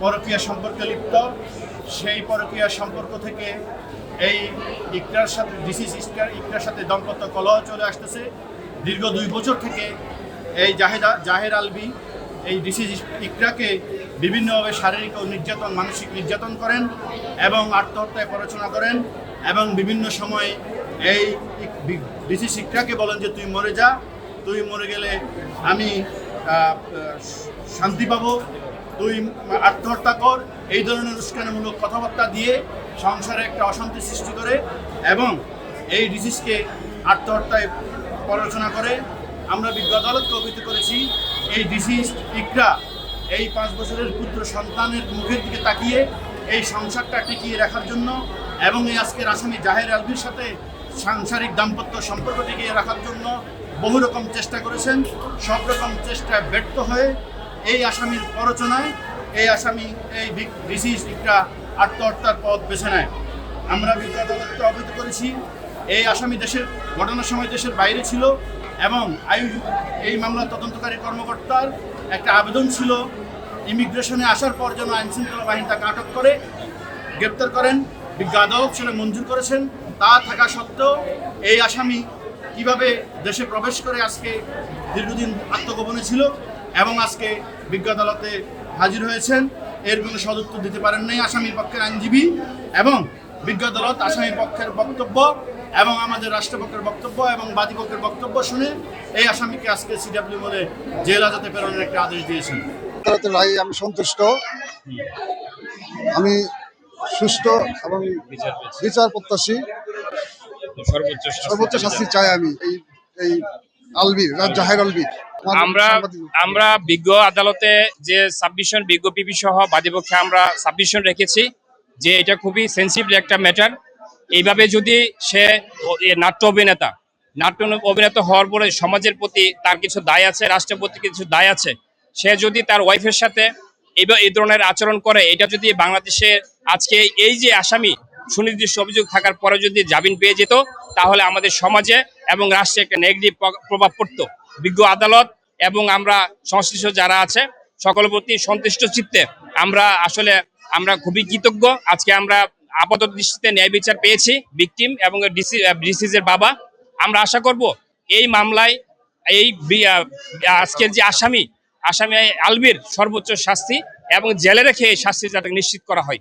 পরকীয়া সম্পর্কে লিপ্ত, সেই পরকীয়া সম্পর্ক থেকে এই ইকরার সাথে ইকরার সাথে দাম্পত্য কলহ চলে আসতেছে। দীর্ঘ 2 বছর থেকে এই জাহের আলভী এই ডিসিজ ইকরাকে বিভিন্নভাবে শারীরিক ও মানসিক নির্যাতন করেন এবং আত্মহত্যায় প্ররোচনা করেন এবং বিভিন্ন সময়ে এই ডিসিজ ইকরাকে বলেন যে তুই মরে যা, তুই মরে গেলে আমি শান্তি পাবো, তুই আত্মহত্যা কর, এই ধরনের উস্কানিমূলক কথাবার্তা দিয়ে সংসারে একটা অশান্তি সৃষ্টি করে এবং এই ডিসিজকে আত্মহত্যায় প্ররোচনা করে। আমরা বিজ্ঞ আদালতকে অভিযোগ করেছি এই ডিসিজ ইকরা এই 5 বছরের পুত্র সন্তানের মুখের দিকে তাকিয়ে এই সংসারটা টিকিয়ে রাখার জন্য এবং এই আজকের আসামি জাহের আলভীর সাথে সাংসারিক দাম্পত্য সম্পর্ক টিকিয়ে রাখার জন্য বহু রকম চেষ্টা করেছেন। সব রকম চেষ্টায় ব্যর্থ হয়ে এই আসামির প্ররোচনায় এই আসামি এই ডিসিজ ইকরা আত্মহত্যার পথ বেছে নেয়। আমরা বিজ্ঞ আদালতকে অবহিত করেছি এই আসামি ঘটনার সময় দেশের বাইরে ছিল এবং এই মামলার তদন্তকারী কর্মকর্তার একটা আবেদন ছিল ইমিগ্রেশনে আসার পর যেন আইনশৃঙ্খলা বাহিনী তাকে আটক করে গ্রেপ্তার করেন। বিজ্ঞ আদালত সেটা মঞ্জুর করেছেন। তা থাকা সত্ত্বেও এই আসামি কিভাবে দেশে প্রবেশ করে আজকে দীর্ঘদিন আত্মগোপনে ছিল এবং আজকে বিজ্ঞ আদালতে হাজির হয়েছেন, এর কোনো সদুত্তর দিতে পারেন নাই আসামির পক্ষের আইনজীবী এবং বিজ্ঞ আদালত আসামির পক্ষের বক্তব্য এবং আমাদের রাষ্ট্রপক্ষের বক্তব্য এবং বাদীপক্ষের বক্তব্য শুনে এই আসামিকে আজকে সিডব্লিউ বলে জেল হাজতে প্রেরণের একটা আদেশ দিয়েছেন। রায় আমি সন্তুষ্ট, আমি সুষ্ঠু এবং বিচার প্রত্যাশী, সর্বোচ্চ শাস্তি চাই আমি এই আলভীর, জাহের আলভীর। আমরা বিজ্ঞ আদালতে যে সাবমিশন, বিজ্ঞ পিপি সহ বাদীপক্ষে আমরা সাবমিশন রেখেছি যে এটা খুবই সেন্সিটিভ একটা ম্যাটার। এইভাবে যদি সে নাট্য অভিনেতা হওয়ার পরে সমাজের প্রতি তার কিছু দায় আছে, রাষ্ট্রের প্রতি কিছু দায় আছে, সে যদি তার ওয়াইফের সাথে এই ধরনের আচরণ করে, এটা যদি বাংলাদেশে আজকে এই যে আসামি সুনির্দিষ্ট অভিযোগ থাকার পরে যদি জামিন পেয়ে যেত, তাহলে আমাদের সমাজে এবং রাষ্ট্রে একটা নেগেটিভ প্রভাব পড়তো। বিজ্ঞ আদালত এবং আমরা সংশ্লিষ্ট যারা আছে সকলের প্রতি সন্তুষ্ট চিত্তে আমরা খুবই কৃতজ্ঞ। আজকে আমরা আপাতত দৃষ্টিতে ন্যায় বিচার পেয়েছি ভিকটিম এবং ডিসিজের বাবা। আমরা আশা করব এই মামলায় এই আজকের যে আসামি আলভীর সর্বোচ্চ শাস্তি এবং জেলে রেখে এই শাস্তি যাতে নিশ্চিত করা হয়।